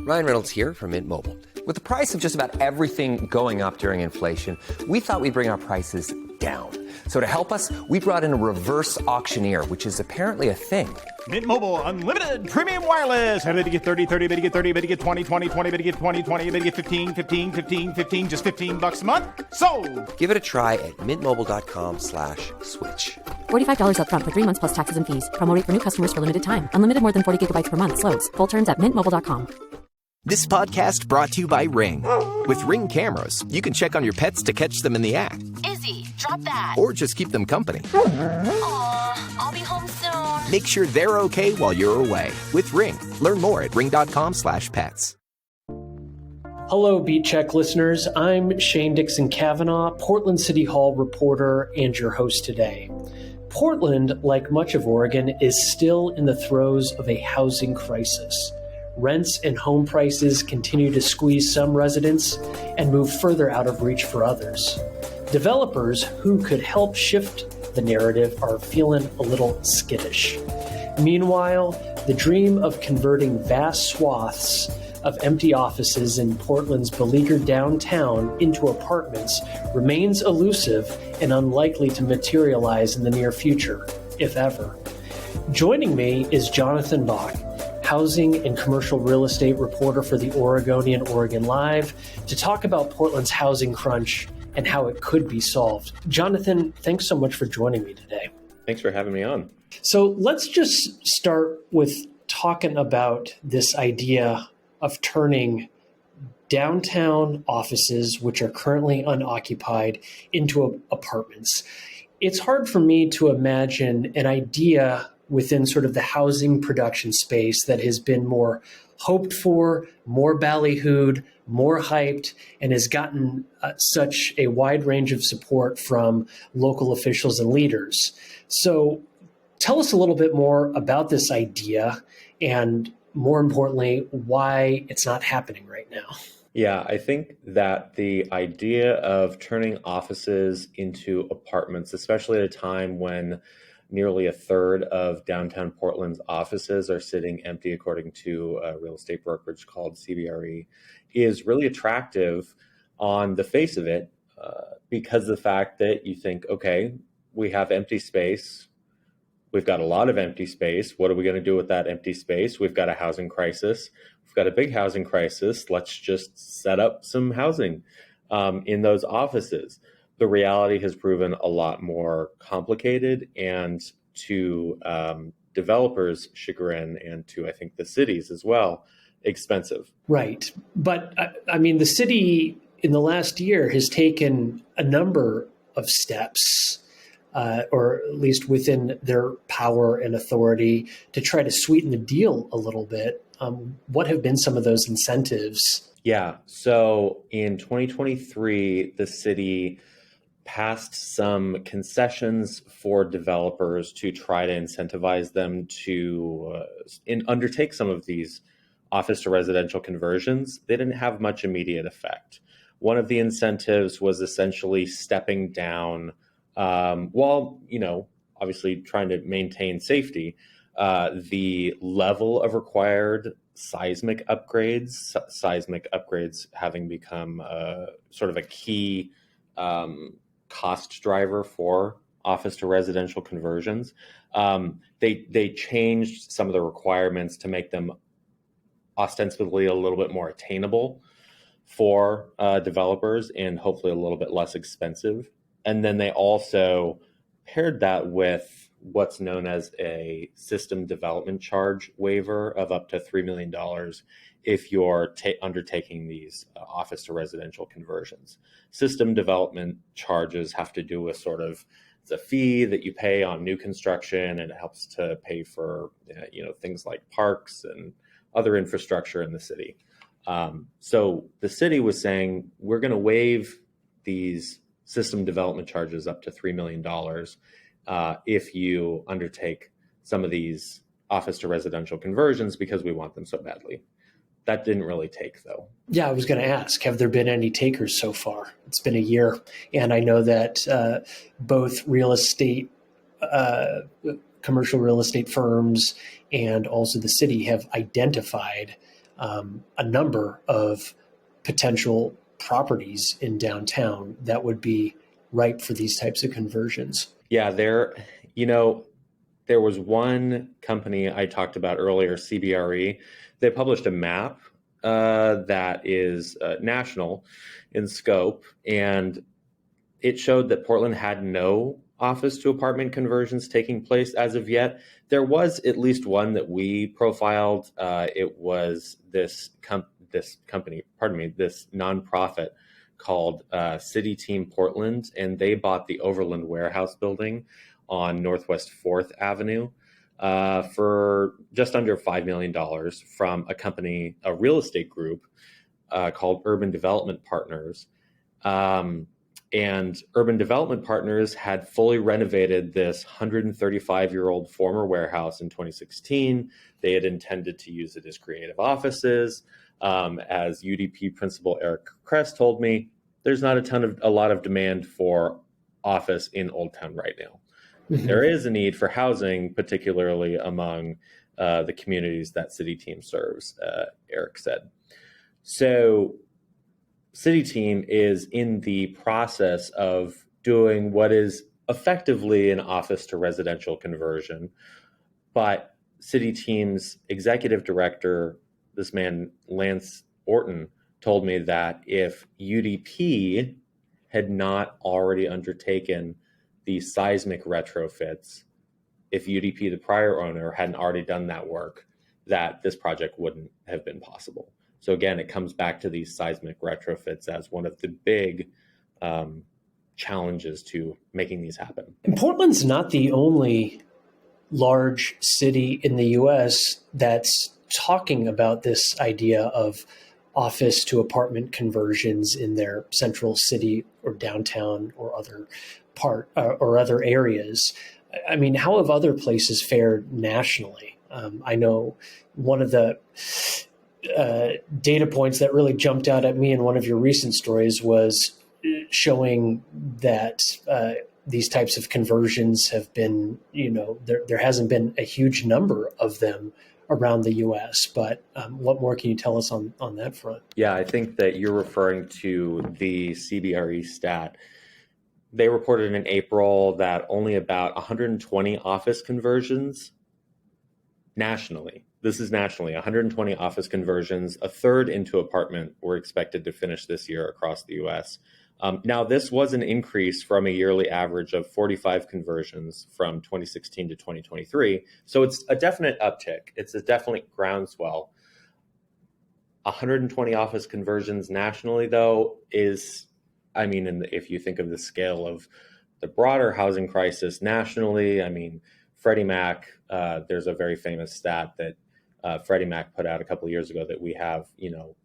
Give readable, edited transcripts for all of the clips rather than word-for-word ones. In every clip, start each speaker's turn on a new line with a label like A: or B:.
A: Ryan Reynolds here from Mint Mobile. With the price of just about everything going up during inflation, we thought we'd bring our prices down. So to help us, we brought in a reverse auctioneer, which is apparently a thing.
B: Mint Mobile Unlimited Premium Wireless. How to get 30, 30, bit to get 30, bit to get 20, 20, 20, bit to get 20, 20, bit to get 15, 15, 15, 15, just $15 a month? Sold!
A: Give it a try at mintmobile.com/switch.
C: $45 up front for 3 months plus taxes and fees. Promo rate for new customers for limited time. Unlimited more than 40 gigabytes per month. Slows full terms at mintmobile.com.
D: This podcast brought to you by Ring. With Ring cameras, you can check on your pets to catch them in the act.
E: Izzy, drop that.
D: Or just keep them company.
E: Aw, I'll be home soon.
D: Make sure they're okay while you're away with Ring. Learn more at ring.com/pets.
F: Hello, Beat Check listeners. I'm Shane Dixon Kavanaugh, Portland City Hall reporter and your host today. Portland, like much of Oregon, is still in the throes of a housing crisis. Rents and home prices continue to squeeze some residents and move further out of reach for others. Developers who could help shift the narrative are feeling a little skittish. Meanwhile, the dream of converting vast swaths of empty offices in Portland's beleaguered downtown into apartments remains elusive and unlikely to materialize in the near future, if ever. Joining me is Jonathan Bach, housing and commercial real estate reporter for the Oregonian Oregon Live, to talk about Portland's housing crunch and how it could be solved. Jonathan, thanks so much for joining me today.
G: Thanks for having me on.
F: So let's just start with talking about this idea of turning downtown offices, which are currently unoccupied, into apartments. It's hard for me to imagine an idea within sort of the housing production space that has been more hoped for, more ballyhooed, more hyped, and has gotten such a wide range of support from local officials and leaders. So tell us a little bit more about this idea and, more importantly, why it's not happening right now.
G: Yeah, I think that the idea of turning offices into apartments, especially at a time when nearly a third of downtown Portland's offices are sitting empty, according to a real estate brokerage called CBRE, is really attractive on the face of it because of the fact that you think, okay, we have empty space. We've got a lot of empty space. What are we going to do with that empty space? We've got a housing crisis. We've got a big housing crisis. Let's just set up some housing in those offices. The reality has proven a lot more complicated, and to developers' chagrin, and to, I think, the cities as well, expensive.
F: Right. But I mean, the city in the last year has taken a number of steps, or at least within their power and authority, to try to sweeten the deal a little bit. What have been some of those incentives?
G: Yeah. So in 2023, the city passed some concessions for developers to try to incentivize them to undertake some of these office to residential conversions. They didn't have much immediate effect. One of the incentives was essentially stepping down, while, obviously trying to maintain safety, the level of required seismic upgrades having become sort of a key cost driver for office to residential conversions. They changed some of the requirements to make them ostensibly a little bit more attainable for developers and hopefully a little bit less expensive. And then they also paired that with what's known as a system development charge waiver of up to $3 million if you're undertaking these office to residential conversions. System development charges have to do with it's a fee that you pay on new construction, and it helps to pay for things like parks and other infrastructure in the city. So the city was saying, we're going to waive these system development charges up to $3 million if you undertake some of these office to residential conversions, because we want them so badly. That didn't really take, though. Yeah,
F: I was going to ask, have there been any takers so far? It's been a year, and I know that both real estate, commercial real estate firms, and also the city have identified a number of potential properties in downtown that would be ripe for these types of conversions.
G: Yeah, there was one company I talked about earlier, CBRE. They published a map that is national in scope, and it showed that Portland had no office to apartment conversions taking place as of yet. There was at least one that we profiled. It was this nonprofit called City Team Portland, and they bought the Overland Warehouse building on Northwest 4th Avenue for just under $5 million from a real estate group called Urban Development Partners. And Urban Development Partners had fully renovated this 135-year-old former warehouse in 2016. They had intended to use it as creative offices. As UDP principal Eric Kress told me, there's not a lot of demand for office in Old Town right now. Mm-hmm. There is a need for housing, particularly among the communities that City Team serves, Eric said. So City Team is in the process of doing what is effectively an office to residential conversion. But City Team's executive director, this man, Lance Orton, told me that if UDP had not already undertaken the seismic retrofits, if UDP, the prior owner, hadn't already done that work, that this project wouldn't have been possible. So again, it comes back to these seismic retrofits as one of the big challenges to making these happen.
F: And Portland's not the only large city in the U.S. that's talking about this idea of office to apartment conversions in their central city or downtown or other other areas. I mean, how have other places fared nationally? I know one of the data points that really jumped out at me in one of your recent stories was showing that these types of conversions have been, there hasn't been a huge number of them around the U.S., but what more can you tell us on that front?
G: Yeah, I think that you're referring to the CBRE stat. They reported in April that only about 120 office conversions nationally. This is nationally, 120 office conversions, a third into apartment were expected to finish this year across the U.S. Now, this was an increase from a yearly average of 45 conversions from 2016 to 2023. So it's a definite uptick. It's a definite groundswell. 120 office conversions nationally, though, is, if you think of the scale of the broader housing crisis nationally, Freddie Mac, there's a very famous stat that Freddie Mac put out a couple of years ago that we have,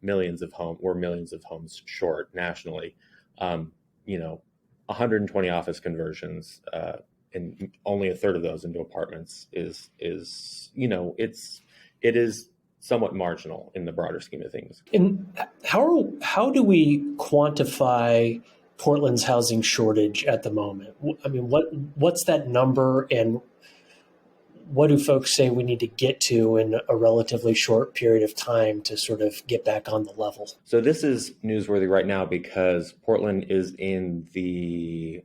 G: millions of homes short nationally. 120 office conversions, and only a third of those into apartments it is somewhat marginal in the broader scheme of things.
F: And how do we quantify Portland's housing shortage at the moment? What's that number, and what do folks say we need to get to in a relatively short period of time to sort of get back on the level?
G: So this is newsworthy right now because Portland is in the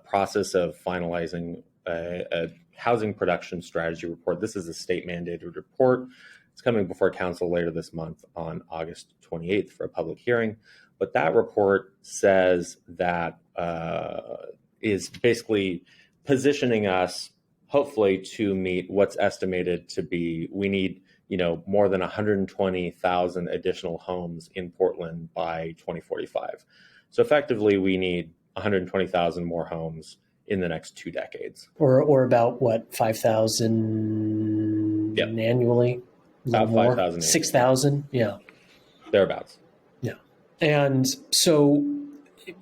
G: process of finalizing a housing production strategy report. This is a state mandated report. It's coming before council later this month on August 28th for a public hearing. But that report says that is basically positioning us hopefully to meet what's estimated to be, we need, more than 120,000 additional homes in Portland by 2045. So effectively, we need 120,000 more homes in the next 2 decades.
F: Or about what, 5,000 annually?
G: About 5,000.
F: 6,000? Yeah.
G: Thereabouts.
F: Yeah. And so,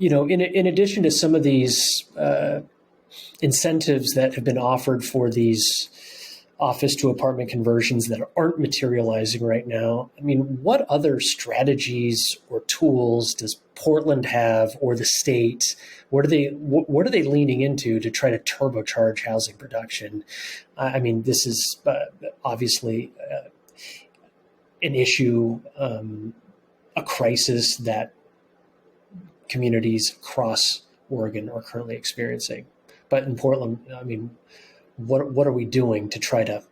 F: in addition to some of these incentives that have been offered for these office to apartment conversions that aren't materializing right now, what other strategies or tools does Portland have, or the state? What are they leaning into to try to turbocharge housing production? This is obviously an issue, a crisis that communities across Oregon are currently experiencing. But in Portland, I mean, what are we doing to try to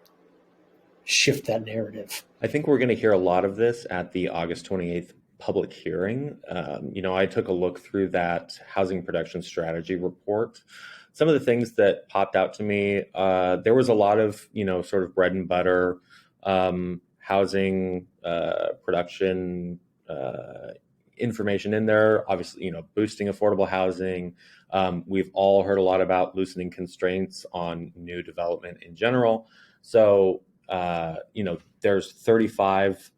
F: shift that narrative?
G: I think we're going to hear a lot of this at the August 28th public hearing. I took a look through that housing production strategy report. Some of the things that popped out to me, there was a lot of, sort of bread and butter housing production information in there. Obviously, boosting affordable housing. We've all heard a lot about loosening constraints on new development in general. So, there's 35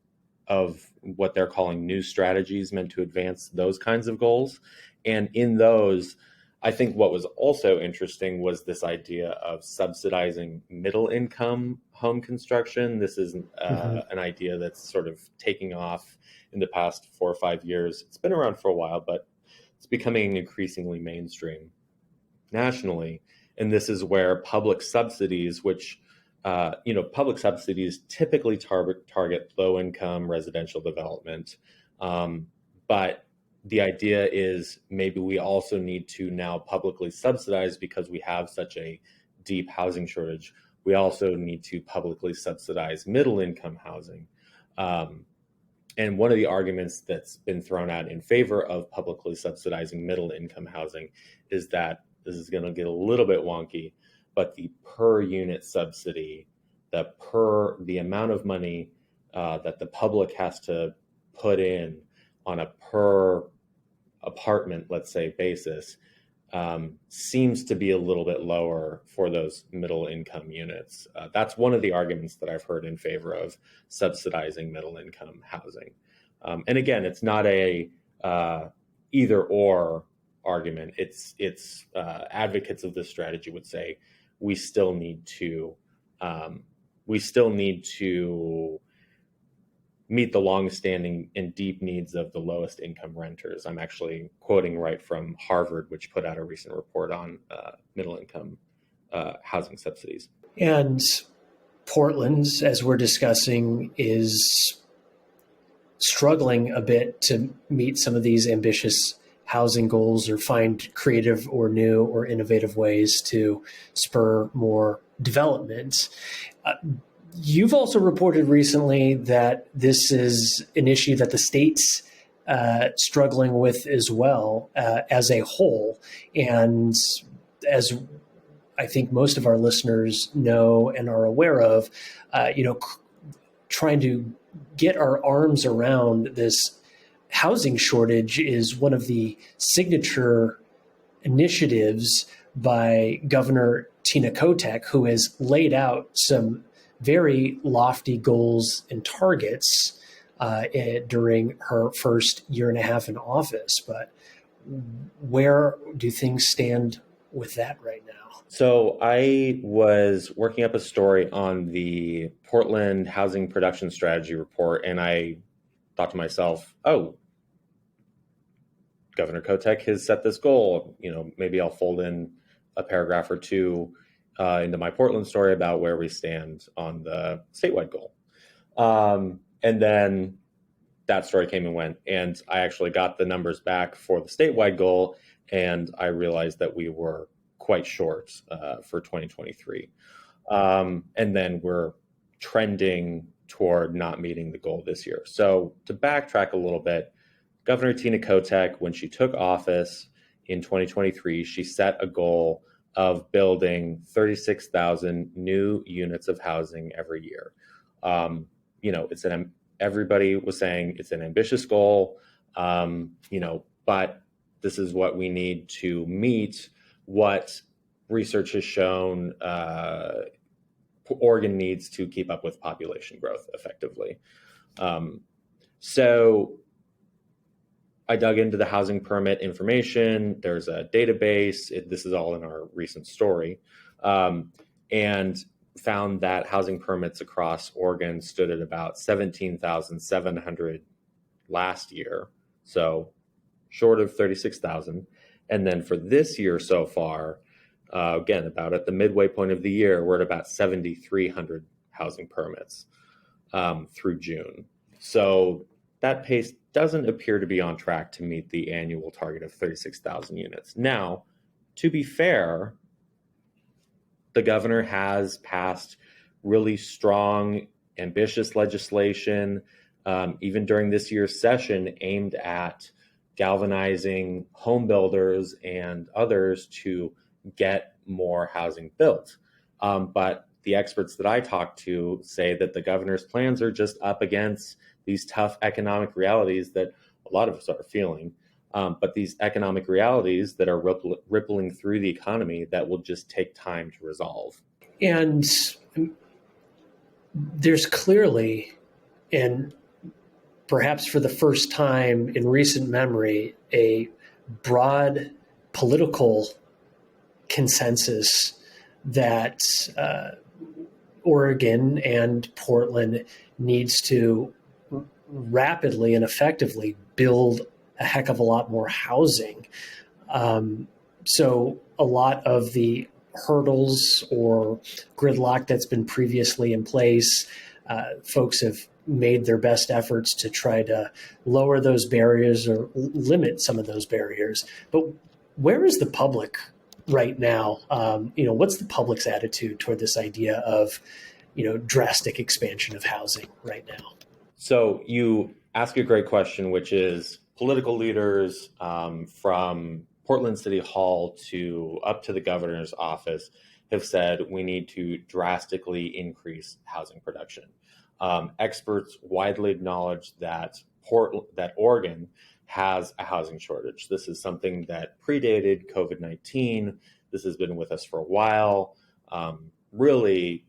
G: of what they're calling new strategies meant to advance those kinds of goals. And in those, I think what was also interesting was this idea of subsidizing middle income home construction. This is an idea that's sort of taking off in the past 4 or 5 years. It's been around for a while, but it's becoming increasingly mainstream nationally. And this is where public subsidies, which public subsidies typically target low-income residential development. But the idea is maybe we also need to now publicly subsidize, because we have such a deep housing shortage. We also need to publicly subsidize middle-income housing. And one of the arguments that's been thrown out in favor of publicly subsidizing middle-income housing is that this is going to get a little bit wonky, but the per unit subsidy, the amount of money that the public has to put in on a per apartment, let's say, basis, seems to be a little bit lower for those middle income units. That's one of the arguments that I've heard in favor of subsidizing middle income housing. And again, it's not a either or argument. It's advocates of this strategy would say we still need to meet the long-standing and deep needs of the lowest income renters. I'm actually quoting right from Harvard, which put out a recent report on middle income housing subsidies.
F: And Portland, as we're discussing, is struggling a bit to meet some of these ambitious housing goals or find creative or new or innovative ways to spur more development. You've also reported recently that this is an issue that the state's struggling with as well as a whole. And as I think most of our listeners know and are aware of, trying to get our arms around this housing shortage is one of the signature initiatives by Governor Tina Kotek, who has laid out some very lofty goals and targets during her first year and a half in office. But where do things stand with that right now?
G: So I was working up a story on the Portland Housing Production Strategy Report, and I thought to myself, oh, Governor Kotek has set this goal. Maybe I'll fold in a paragraph or two into my Portland story about where we stand on the statewide goal. And then that story came and went, and I actually got the numbers back for the statewide goal, and I realized that we were quite short for 2023. And then we're trending toward not meeting the goal this year. So to backtrack a little bit, Governor Tina Kotek, when she took office in 2023, she set a goal of building 36,000 new units of housing every year. Everybody was saying it's an ambitious goal, but this is what we need to meet what research has shown Oregon needs to keep up with population growth effectively. So I dug into the housing permit information. There's a database. This is all in our recent story, and found that housing permits across Oregon stood at about 17,700 last year, so short of 36,000. And then for this year so far, again, about at the midway point of the year, we're at about 7,300 housing permits through June. So that pace doesn't appear to be on track to meet the annual target of 36,000 units. Now, to be fair, the governor has passed really strong, ambitious legislation, even during this year's session, aimed at galvanizing home builders and others to get more housing built. But the experts that I talk to say that the governor's plans are just up against these tough economic realities that a lot of us are feeling. But these economic realities that are rippling through the economy that will just take time to resolve.
F: And there's clearly, and perhaps for the first time in recent memory, a broad political consensus that Oregon and Portland needs to rapidly and effectively build a heck of a lot more housing. So a lot of the hurdles or gridlock that's been previously in place, folks have made their best efforts to try to lower those barriers or limit some of those barriers. But where is the public right now? What's the public's attitude toward this idea of, drastic expansion of housing right now?
G: So you ask a great question, which is political leaders from Portland City Hall to up to the governor's office have said we need to drastically increase housing production. Experts widely acknowledge that Oregon has a housing shortage. This is something that predated COVID-19. This has been with us for a while. Really,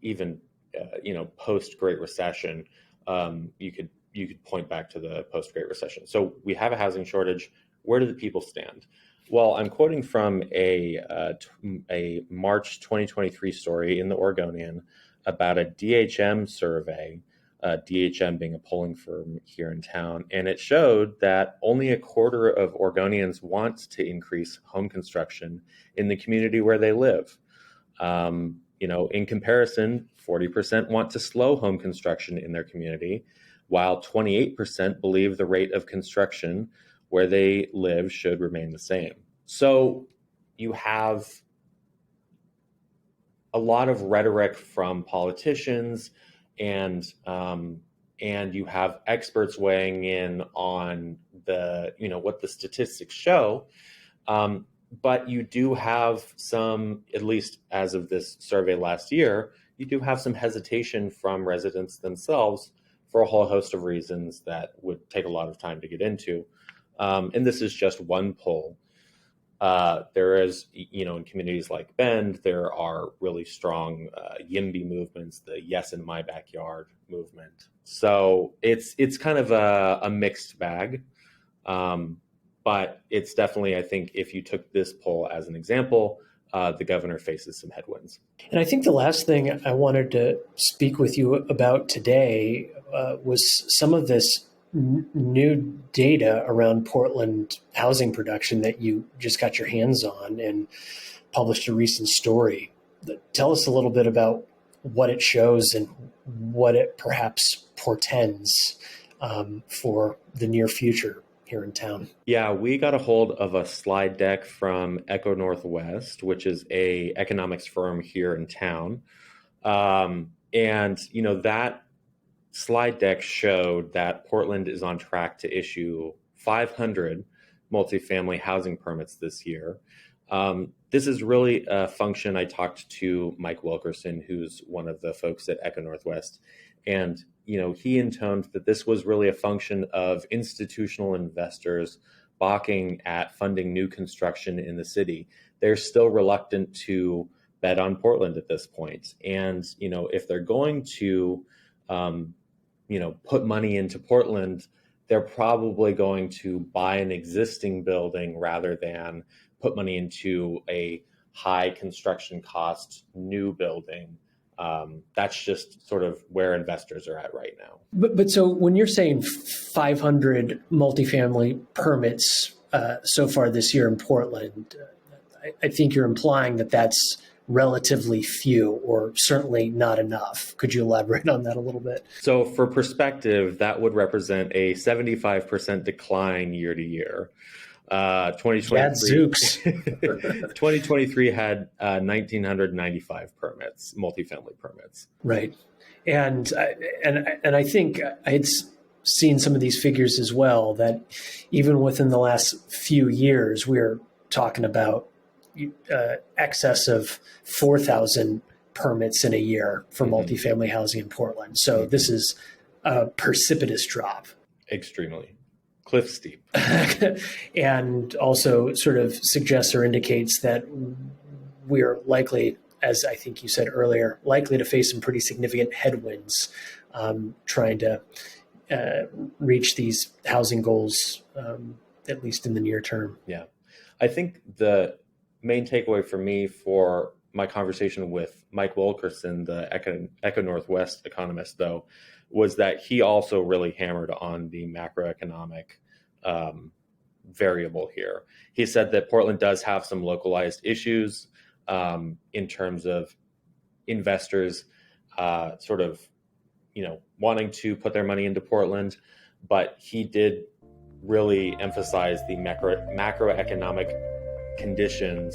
G: even post Great Recession, you could point back to the post Great Recession. So we have a housing shortage. Where do the people stand? Well, I'm quoting from a March 2023 story in the Oregonian about a DHM survey, DHM being a polling firm here in town, and it showed that only a quarter of Oregonians want to increase home construction in the community where they live. In comparison, 40% want to slow home construction in their community, while 28% believe the rate of construction where they live should remain the same. So you have a lot of rhetoric from politicians, and you have experts weighing in on what the statistics show. But you do have some, at least as of this survey last year, you do have some hesitation from residents themselves for a whole host of reasons that would take a lot of time to get into. And this is just one poll. There is, in communities like Bend, there are really strong YIMBY movements, the Yes in My Backyard movement. So it's kind of a mixed bag. But it's definitely, I think, if you took this poll as an example, the governor faces some headwinds.
F: And I think the last thing I wanted to speak with you about today was some of this new data around Portland housing production that you just got your hands on and published a recent story. Tell us a little bit about what it shows and what it perhaps portends for the near future here in town.
G: Yeah, we got a hold of a slide deck from Echo Northwest, which is a economics firm here in town. That slide deck showed that Portland is on track to issue 500 multifamily housing permits this year. This is really a function. I talked to Mike Wilkerson, who's one of the folks at Echo Northwest, and he intoned that this was really a function of institutional investors balking at funding new construction in the city. They're still reluctant to bet on Portland at this point. And, if they're going to, put money into Portland, they're probably going to buy an existing building rather than put money into a high construction cost new building. That's just sort of where investors are at right now.
F: But so when you're saying 500 multifamily permits so far this year in Portland, I think you're implying that that's relatively few, or certainly not enough. Could you elaborate on that a little bit?
G: So for perspective, that would represent a 75% decline year to year. 2023 had 1,995 permits, multifamily permits.
F: Right. And I think I had seen some of these figures as well, that even within the last few years, we're talking about excess of 4,000 permits in a year for multifamily housing in Portland. So this is a precipitous drop.
G: Extremely. Cliff steep.
F: And also sort of suggests or indicates that we're likely, as I think you said earlier, likely to face some pretty significant headwinds trying to reach these housing goals, at least in the near term.
G: Yeah. I think the main takeaway for me for my conversation with Mike Wilkerson, the Echo Northwest economist, though, was that he also really hammered on the macroeconomic variable here. He said that Portland does have some localized issues in terms of investors sort of, wanting to put their money into Portland, but he did really emphasize the macroeconomic conditions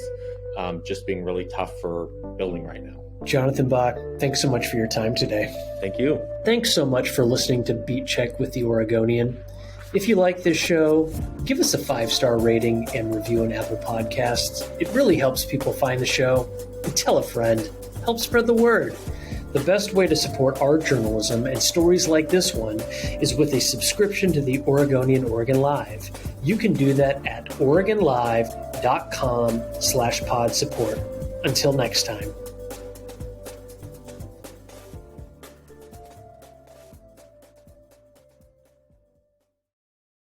G: just being really tough for building right now.
F: Jonathan Bach, thanks so much for your time today.
G: Thank you.
F: Thanks so much for listening to Beat Check with the Oregonian. If you like this show, give us a 5-star rating and review on Apple Podcasts. It really helps people find the show. And tell a friend. Help spread the word. The best way to support our journalism and stories like this one is with a subscription to the Oregonian Oregon Live. You can do that at OregonLive.com/pod support. Until next time.